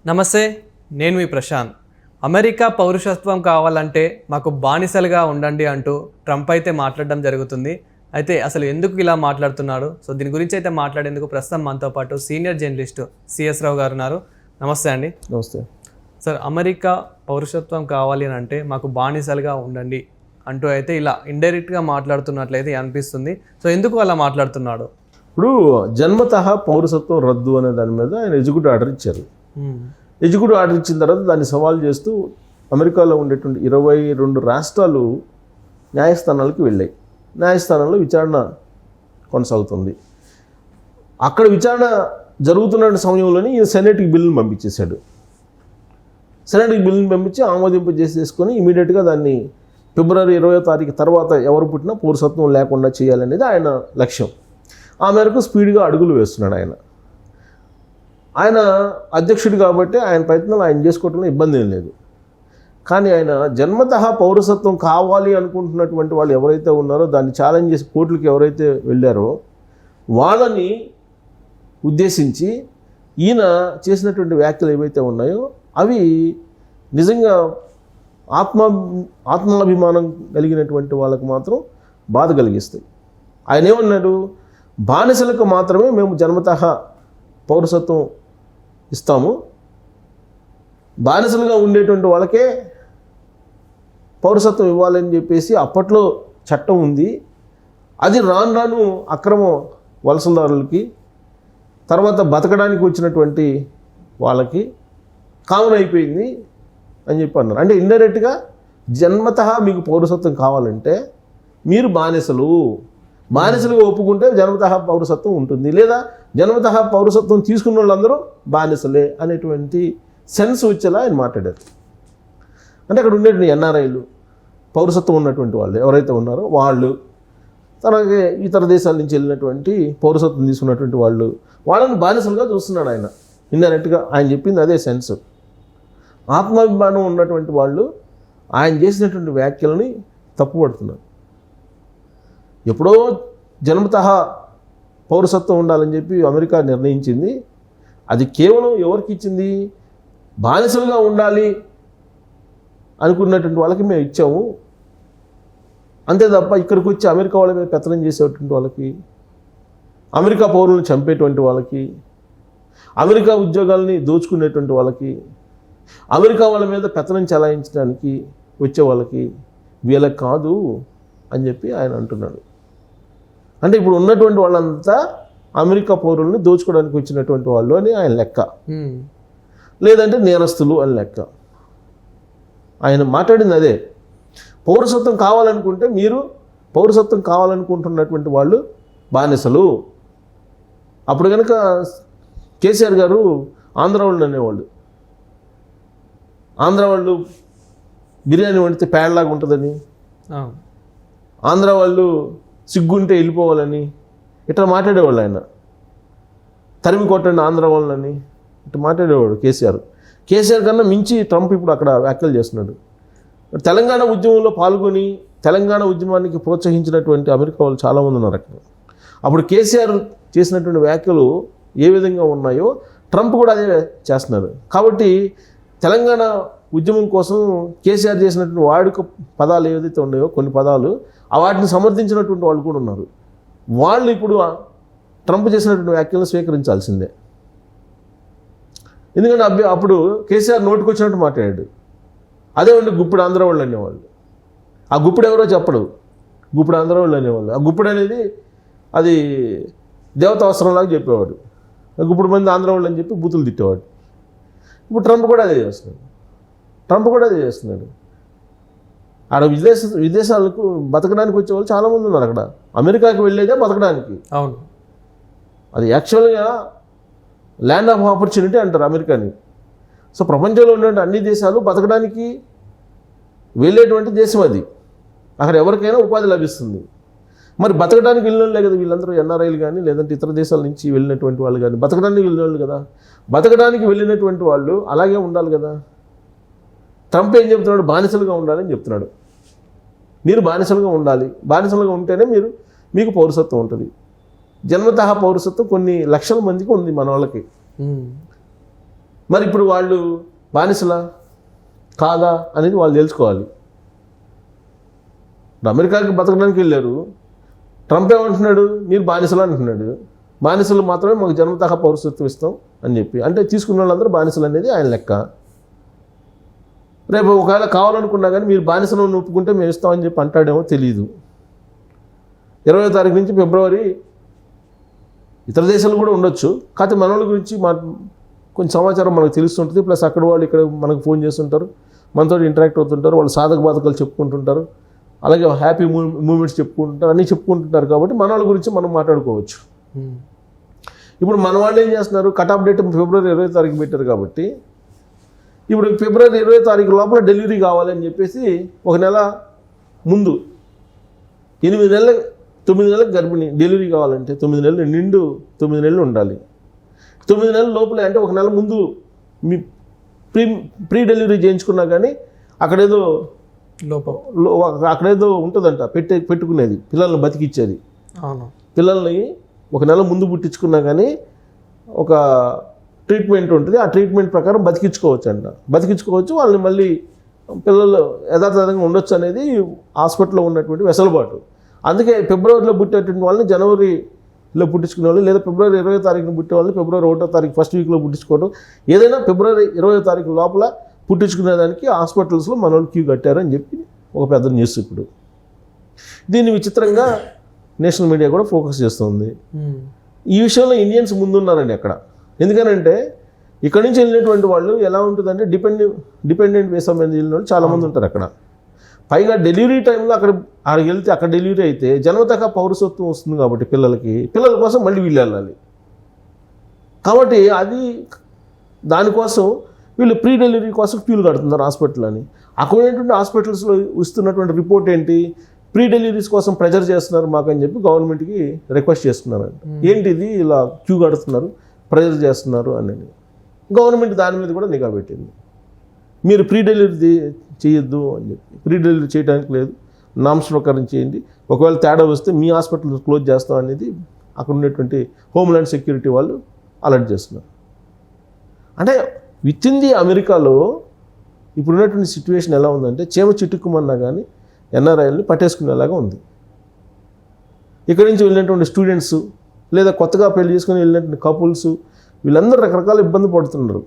నమస్తే, నేను మీ ప్రశాంత్. అమెరికా పౌరసత్వం కావాలంటే మాకు బానిసలుగా ఉండండి అంటూ ట్రంప్ అయితే మాట్లాడడం జరుగుతుంది. అయితే అసలు ఎందుకు ఇలా మాట్లాడుతున్నాడు? సో దీని గురించి అయితే మాట్లాడేందుకు ప్రస్తుతం మనతో పాటు సీనియర్ జర్నలిస్టు సిఎస్ రావు గారు ఉన్నారు. నమస్తే అండి. నమస్తే సార్, అమెరికా పౌరసత్వం కావాలి అని అంటే మాకు బానిసలుగా ఉండండి అంటూ అయితే ఇలా ఇండైరెక్ట్గా మాట్లాడుతున్నట్లయితే అనిపిస్తుంది. సో ఎందుకు అలా మాట్లాడుతున్నాడు? ఇప్పుడు జన్మతః పౌరసత్వం రద్దు అనే దాని మీద ఆయన ఎగ్జిక్యూటివ్ ఆర్డర్ ఇచ్చారు. ఎగ్జిక్యూటివ్ ఆర్డర్ ఇచ్చిన తర్వాత దాన్ని సవాల్ చేస్తూ అమెరికాలో ఉండేటువంటి 22 రాష్ట్రాలు న్యాయస్థానాలకు వెళ్ళాయి. న్యాయస్థానంలో విచారణ కొనసాగుతుంది. అక్కడ విచారణ జరుగుతున్న సమయంలోనే ఈయన సెనేట్కి బిల్లును పంపించేశాడు. సెనేట్కి బిల్లును పంపించి ఆమోదింపజేసేసుకొని ఇమీడియట్గా దాన్ని ఫిబ్రవరి 20వ తారీఖు తర్వాత ఎవరు పుట్టినా పౌరసత్వం లేకుండా చేయాలనేది ఆయన లక్ష్యం. ఆ మేరకు స్పీడ్గా అడుగులు వేస్తున్నాడు ఆయన అధ్యక్షుడు కాబట్టి ఆయన ప్రయత్నాలు ఆయన చేసుకోవడంలో ఇబ్బంది ఏం లేదు. కానీ ఆయన జన్మతః పౌరసత్వం కావాలి అనుకుంటున్నటువంటి వాళ్ళు ఎవరైతే ఉన్నారో దాన్ని ఛాలెంజ్ చేసి కోర్టులకు ఎవరైతే వెళ్ళారో వాళ్ళని ఉద్దేశించి ఈయన చేసినటువంటి వ్యాఖ్యలు ఏవైతే ఉన్నాయో అవి నిజంగా ఆత్మాభిమానం కలిగినటువంటి వాళ్ళకు మాత్రం బాధ కలిగిస్తాయి. ఆయన ఏమన్నాడు, బానిసలకు మాత్రమే మేము జన్మతః పౌరసత్వం ఇస్తాము, బానిసలుగా ఉండేటువంటి వాళ్ళకే పౌరసత్వం ఇవ్వాలని చెప్పేసి అప్పట్లో చట్టం ఉంది. అది రాను రాను అక్రమ వలసదారులకి తర్వాత బతకడానికి వచ్చినటువంటి వాళ్ళకి కామన్ అయిపోయింది అని చెప్పి అన్నారు. అంటే ఇండైరెక్ట్గా జన్మతః మీకు పౌరసత్వం కావాలంటే మీరు బానిసలుగా ఒప్పుకుంటే జన్మతః పౌరసత్వం ఉంటుంది, లేదా జన్మతః పౌరసత్వం తీసుకున్న వాళ్ళందరూ బానిసలే అనేటువంటి సెన్స్ వచ్చేలా ఆయన మాట్లాడారు. అంటే అక్కడ ఉండేటువంటి ఎన్ఆర్ఐలు, పౌరసత్వం ఉన్నటువంటి వాళ్ళు ఎవరైతే ఉన్నారో వాళ్ళు, అలాగే ఇతర దేశాల నుంచి వెళ్ళినటువంటి పౌరసత్వం తీసుకున్నటువంటి వాళ్ళని బానిసలుగా చూస్తున్నాడు ఆయన. ఇండైరెక్ట్గా ఆయన చెప్పింది అదే సెన్స్. ఆత్మాభిమానం ఉన్నటువంటి వాళ్ళు ఆయన చేసినటువంటి వ్యాఖ్యలని తప్పుపడుతున్నారు. ఎప్పుడో జన్మతః పౌరసత్వం ఉండాలని చెప్పి అమెరికా నిర్ణయించింది. అది కేవలం ఎవరికి ఇచ్చింది? బానిసలుగా ఉండాలి అనుకున్నటువంటి వాళ్ళకి మేము ఇచ్చాము, అంతే తప్ప ఇక్కడికి వచ్చి అమెరికా వాళ్ళ మీద పెత్తనం చేసేటువంటి వాళ్ళకి, అమెరికా పౌరులను చంపేటువంటి వాళ్ళకి, అమెరికా ఉద్యోగాలని దోచుకునేటువంటి వాళ్ళకి, అమెరికా వాళ్ళ మీద పెత్తనం చెలాయించడానికి వచ్చే వాళ్ళకి వీళ్ళకి కాదు అని చెప్పి ఆయన అంటున్నాడు. అంటే ఇప్పుడు ఉన్నటువంటి వాళ్ళంతా అమెరికా పౌరుల్ని దోచుకోవడానికి వచ్చినటువంటి వాళ్ళు అని ఆయన లెక్క, లేదంటే నేరస్తులు అని లెక్క. ఆయన మాట్లాడింది అదే. పౌరసత్వం కావాలనుకుంటే మీరు పౌరసత్వం కావాలనుకుంటున్నటువంటి వాళ్ళు బానిసలు. అప్పుడు కనుక కేసీఆర్ గారు ఆంధ్ర వాళ్ళు అనేవాళ్ళు, ఆంధ్ర వాళ్ళు బిర్యానీ వండితే పేడలాగా ఉంటుందని, ఆంధ్ర వాళ్ళు సిగ్గుంటే వెళ్ళిపోవాలని ఇట్లా మాట్లాడేవాళ్ళు. ఆయన తరిమి కొట్టండి ఆంధ్ర వాళ్ళని ఇట్లా మాట్లాడేవాడు కేసీఆర్ కన్నా మించి ట్రంప్ ఇప్పుడు అక్కడ వ్యాఖ్యలు చేస్తున్నాడు. తెలంగాణ ఉద్యమంలో పాల్గొని తెలంగాణ ఉద్యమానికి ప్రోత్సహించినటువంటి అమెరికా వాళ్ళు చాలామంది ఉన్నారు అక్కడ. అప్పుడు కేసీఆర్ చేసినటువంటి వ్యాఖ్యలు ఏ విధంగా ఉన్నాయో ట్రంప్ కూడా అదే చేస్తున్నారు. కాబట్టి తెలంగాణ ఉద్యమం కోసం కేసీఆర్ చేసినటువంటి వాడుక పదాలు ఏదైతే ఉన్నాయో కొన్ని పదాలు వాటిని సమర్థించినటువంటి వాళ్ళు కూడా ఉన్నారు. వాళ్ళు ఇప్పుడు ట్రంప్ చేసినటువంటి వ్యాఖ్యలను స్వీకరించాల్సిందే. ఎందుకంటే అప్పుడు కేసీఆర్ నోటికి వచ్చినట్టు మాట్లాడాడు. అదే ఉండి గుప్పుడు ఆంధ్ర వాళ్ళు అనేవాళ్ళు. ఆ గుప్పుడు ఎవరో చెప్పడు, గుప్పుడు ఆంధ్ర వాళ్ళు అనేవాళ్ళు. ఆ గుప్పుడు అనేది అది దేవత అవసరంలాగా చెప్పేవాడు. గుప్పుడు మంది ఆంధ్ర వాళ్ళు అని చెప్పి బూతులు తిట్టేవాడు. ఇప్పుడు ట్రంప్ కూడా అదే చేస్తున్నాడు. ఆడ విదేశాలకు బతకడానికి వచ్చేవాళ్ళు చాలామంది ఉన్నారు. అక్కడ అమెరికాకి వెళ్ళేదే బతకడానికి. అవును, అది యాక్చువల్గా ల్యాండ్ ఆఫ్ ఆపర్చునిటీ అంటారు అమెరికాని. సో ప్రపంచంలో ఉన్నటువంటి అన్ని దేశాలు బతకడానికి వెళ్ళేటువంటి దేశం అది. అక్కడ ఎవరికైనా ఉపాధి లభిస్తుంది. మరి బతకడానికి వెళ్ళినోళ్ళే కదా వీళ్ళందరూ, ఎన్ఆర్ఐలు కానీ లేదంటే ఇతర దేశాల నుంచి వెళ్ళినటువంటి వాళ్ళు కానీ బతకడానికి వెళ్ళినోళ్ళు కదా. బతకడానికి వెళ్ళినటువంటి వాళ్ళు అలాగే ఉండాలి కదా. ట్రంప్ ఏం చెప్తున్నాడు? బానిసలుగా ఉండాలని చెప్తున్నాడు. మీరు బానిసలుగా ఉండాలి, బానిసలుగా ఉంటేనే మీకు పౌరసత్వం ఉంటుంది. జన్మతః పౌరసత్వం కొన్ని లక్షల మందికి ఉంది మన వాళ్ళకి. మరి ఇప్పుడు వాళ్ళు బానిసలా కాదా అనేది వాళ్ళు తెలుసుకోవాలి. ఇప్పుడు అమెరికాకి బతకడానికి వెళ్ళారు, ట్రంప్ ఏమంటున్నాడు, మీరు బానిసలు అంటున్నాడు. బానిసలు మాత్రమే మాకు జన్మతహ పౌరసత్వం ఇస్తాం అని చెప్పి, అంటే తీసుకున్న వాళ్ళందరూ బానిసలు అనేది ఆయన లెక్క. రేపు ఒకవేళ కావాలనుకున్నా కానీ మీరు బానిసలను ఒప్పుకుంటే మేము ఇస్తామని చెప్పి అంటాడేమో తెలియదు. 20వ తారీఖు నుంచి ఫిబ్రవరి ఇతర దేశాలు కూడా ఉండొచ్చు, కాకపోతే మన వాళ్ళ గురించి కొంచెం సమాచారం మనకు తెలుస్తుంటుంది. ప్లస్ అక్కడ వాళ్ళు ఇక్కడ మనకు ఫోన్ చేస్తుంటారు, మనతో ఇంటరాక్ట్ అవుతుంటారు, వాళ్ళు సాధక బాధకాలు చెప్పుకుంటుంటారు, అలాగే హ్యాపీ మూమెంట్స్ చెప్పుకుంటుంటారు, అన్నీ చెప్పుకుంటుంటారు. కాబట్టి మన వాళ్ళ గురించి మనం మాట్లాడుకోవచ్చు. ఇప్పుడు మన వాళ్ళు ఏం చేస్తున్నారు, కట్ ఆఫ్ డేట్ ఫిబ్రవరి 20వ తారీఖు పెట్టారు కాబట్టి ఇప్పుడు ఫిబ్రవరి 20వ తారీఖు లోపల డెలివరీ కావాలని చెప్పేసి ఒక నెల ముందు 9 నెలలకు గర్భిణి డెలివరీ కావాలంటే 9 నెలలు నిండు 9 నెలలు ఉండాలి. 9 నెలల లోపలే అంటే ఒక నెల ముందు మీ ప్రీ డెలివరీ చేయించుకున్నా కానీ అక్కడేదో అక్కడేదో ఉంటుందంట పెట్టుకునేది, పిల్లల్ని బతికిచ్చేది. పిల్లల్ని ఒక నెల ముందు పుట్టించుకున్నా కానీ ఒక ట్రీట్మెంట్ ఉంటుంది, ఆ ట్రీట్మెంట్ ప్రకారం బతికించుకోవచ్చు వాళ్ళని మళ్ళీ పిల్లలు యథాతథంగా ఉండొచ్చు అనేది హాస్పిటల్లో ఉన్నటువంటి వెసులుబాటు. అందుకే ఫిబ్రవరిలో పుట్టేటువంటి వాళ్ళని జనవరిలో పుట్టించుకునే వాళ్ళు, లేదా ఫిబ్రవరి 20వ తారీఖున పుట్టే వాళ్ళని ఫిబ్రవరి 1వ తారీఖు ఫస్ట్ వీక్లో పుట్టించుకోవడం, ఏదైనా ఫిబ్రవరి 20వ తారీఖు లోపల పుట్టించుకునేదానికి హాస్పిటల్స్లో మన వాళ్ళు క్యూ కట్టారని చెప్పి ఒక పెద్ద న్యూస్. ఇప్పుడు దీన్ని విచిత్రంగా నేషనల్ మీడియా కూడా ఫోకస్ చేస్తుంది. ఈ విషయంలో ఇండియన్స్ ముందున్నారండి అక్కడ. ఎందుకనంటే ఇక్కడ నుంచి వెళ్ళినటువంటి వాళ్ళు ఎలా ఉంటుందంటే డిపెండెంట్ వేసా మీద వెళ్ళిన వాళ్ళు చాలామంది ఉంటారు అక్కడ. పైగా డెలివరీ టైంలో అక్కడికి వెళ్తే అక్కడ డెలివరీ అయితే జన్మతహ పౌరసత్వం వస్తుంది కాబట్టి పిల్లల కోసం మళ్ళీ వీళ్ళు వెళ్ళాలి. కాబట్టి దానికోసం వీళ్ళు ప్రీ డెలివరీ కోసం క్యూలు కడుతున్నారు హాస్పిటల్ అని. అక్కడ ఉన్నటువంటి హాస్పిటల్స్లో ఇస్తున్నటువంటి రిపోర్ట్ ఏంటి, ప్రీ డెలివరీస్ కోసం ప్రెజర్ చేస్తున్నారు మాకు అని చెప్పి గవర్నమెంట్కి రిక్వెస్ట్ చేస్తున్నారంట. ఏంటిది ఇలా క్యూ కడుతున్నారు, ప్రెజర్ చేస్తున్నారు అనేది. గవర్నమెంట్ దాని మీద కూడా నిఘా పెట్టింది. మీరు ప్రీ డెలివరీ చేయొద్దు అని చెప్పి, ప్రీ డెలివరీ చేయడానికి లేదు, నామ్స్ ప్రకారం చేయండి, ఒకవేళ తేడా వస్తే మీ హాస్పిటల్ క్లోజ్ చేస్తాం అనేది అక్కడ ఉన్నటువంటి హోమ్ల్యాండ్ సెక్యూరిటీ వాళ్ళు అలర్ట్ చేస్తున్నారు. అంటే విత్ ఇన్ ది అమెరికాలో ఇప్పుడున్నటువంటి సిచ్యువేషన్ ఎలా ఉందంటే చీమ చిట్టుకుమన్నా కానీ ఎన్ఆర్ఐల్ని పట్టేసుకునేలాగా ఉంది. ఇక్కడి నుంచి వెళ్ళినటువంటి స్టూడెంట్స్ లేదా కొత్తగా పెళ్లి చేసుకుని వెళ్ళినటువంటి కపుల్స్ వీళ్ళందరూ రకరకాల ఇబ్బంది పడుతున్నారు.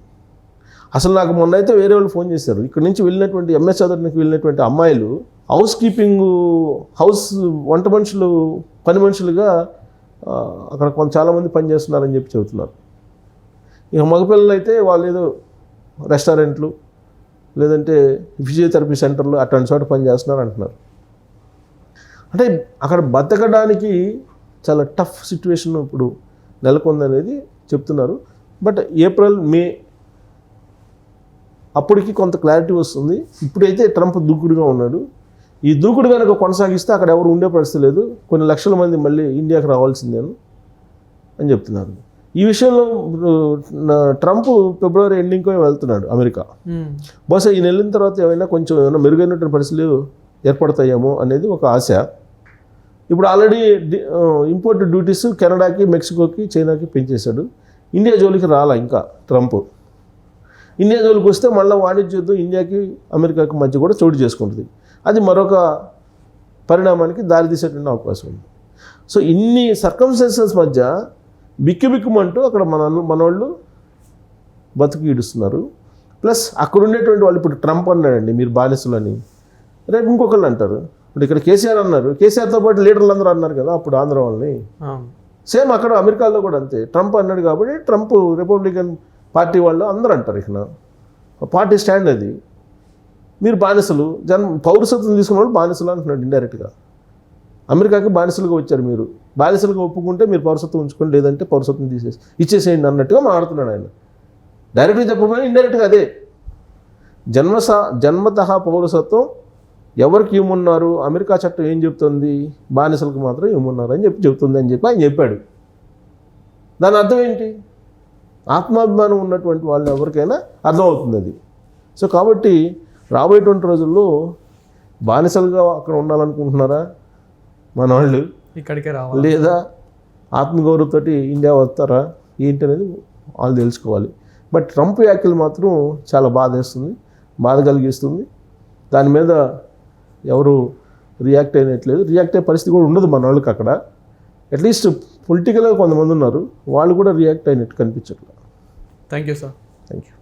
అసలు నాకు మొన్న అయితే వేరే వాళ్ళు ఫోన్ చేశారు, ఇక్కడ నుంచి వెళ్ళినటువంటి ఎంఎస్ చదవడానికి వెళ్ళినటువంటి అమ్మాయిలు హౌస్ వంట మనుషులు పని మనుషులుగా అక్కడ చాలామంది పనిచేస్తున్నారని చెప్పి చెబుతున్నారు. ఇక మగపిల్లలు అయితే వాళ్ళు ఏదో రెస్టారెంట్లు లేదంటే ఫిజియోథెరపీ సెంటర్లు అట్లాంటి చోట పనిచేస్తున్నారు అంటున్నారు. అంటే అక్కడ బతకడానికి చాలా టఫ్ సిచ్యువేషన్ ఇప్పుడు నెలకొందనేది చెప్తున్నారు. బట్ ఏప్రిల్ మే అప్పటికి కొంత క్లారిటీ వస్తుంది. ఇప్పుడైతే ట్రంప్ దూకుడుగా ఉన్నాడు. ఈ దూకుడు కనుక కొనసాగిస్తే అక్కడ ఎవరు ఉండే పరిస్థితి లేదు, కొన్ని లక్షల మంది మళ్ళీ ఇండియాకి రావాల్సిందేను అని చెప్తున్నారు. ఈ విషయంలో ట్రంప్ ఫిబ్రవరి ఎండింగ్కో వెళ్తున్నాడు అమెరికా. బహుశా ఈ వెళ్ళిన తర్వాత ఏమైనా మెరుగైనటువంటి పరిస్థితులు ఏర్పడతాయేమో అనేది ఒక ఆశ. ఇప్పుడు ఆల్రెడీ ఇంపోర్ట్ డ్యూటీస్ కెనడాకి, మెక్సికోకి, చైనాకి పెంచేశాడు. ఇండియా జోలికి రాలా ఇంకా ట్రంప్. ఇండియా జోలికి వస్తే మళ్ళీ వాణిజ్య యుద్ధం ఇండియాకి అమెరికాకి మధ్య కూడా చోటు చేసుకుంటుంది. అది మరొక పరిణామానికి దారితీసేటువంటి అవకాశం ఉంది. సో ఇన్ని సర్కమ్స్టెన్సెస్ మధ్య బిక్కుబిక్కుమంటూ అక్కడ మనోళ్ళు బతుకు ఈడుస్తున్నారు. ప్లస్ అక్కడ ఉండేటువంటి వాళ్ళు ఇప్పుడు ట్రంప్ అన్నాడండి మీరు బానిసలు అని, రేపు ఇంకొకళ్ళు అంటారు. ఇప్పుడు ఇక్కడ కేసీఆర్ అన్నారు, కేసీఆర్తో పాటు లీడర్లు అందరూ అన్నారు కదా అప్పుడు ఆంధ్ర వాళ్ళని. సేమ్ అక్కడ అమెరికాలో కూడా అంతే, ట్రంప్ అన్నాడు కాబట్టి ట్రంప్ రిపబ్లికన్ పార్టీ వాళ్ళు అందరూ అంటారు. ఇక్కడ పార్టీ స్టాండ్ అది, మీరు బానిసలు పౌరసత్వం తీసుకున్న వాళ్ళు బానిసలు అంటున్నాడు ఇండైరెక్ట్గా. అమెరికాకి బానిసలుగా వచ్చారు, మీరు బానిసలుగా ఒప్పుకుంటే మీరు పౌరసత్వం ఉంచుకోండి, లేదంటే పౌరసత్వం ఇచ్చేసేయండి అన్నట్టుగా మాట్లాడుతున్నాడు ఆయన. డైరెక్ట్గా చెప్పకపోయినా ఇండైరెక్ట్గా అదే, జన్మతహ పౌరసత్వం ఎవరికి ఇవ్వమన్నారు, అమెరికా చట్టం ఏం చెప్తుంది, బానిసలకు మాత్రం ఇవ్వమన్నారు అని చెప్తుంది అని చెప్పి ఆయన చెప్పాడు. దాని అర్థం ఏంటి, ఆత్మాభిమానం ఉన్నటువంటి వాళ్ళు ఎవరికైనా అర్థమవుతుంది అది. సో కాబట్టి రాబోయేటువంటి రోజుల్లో బానిసలుగా అక్కడ ఉండాలనుకుంటున్నారా మన వాళ్ళు, ఇక్కడికే రావాలి, లేదా ఆత్మగౌరవంతో ఇండియా వస్తారా ఏంటి అనేది వాళ్ళు తెలుసుకోవాలి. బట్ ట్రంప్ వ్యాఖ్యలు మాత్రం చాలా బాధ కలిగిస్తుంది. దాని మీద ఎవరు రియాక్ట్ అయినట్లేదు. రియాక్ట్ అయ్యే పరిస్థితి కూడా ఉండదు మన వాళ్ళకి అక్కడ. అట్లీస్ట్ పొలిటికల్గా కొంతమంది ఉన్నారు, వాళ్ళు కూడా రియాక్ట్ అయినట్టు కనిపించట్లేదు. Thank you sir. Thank you.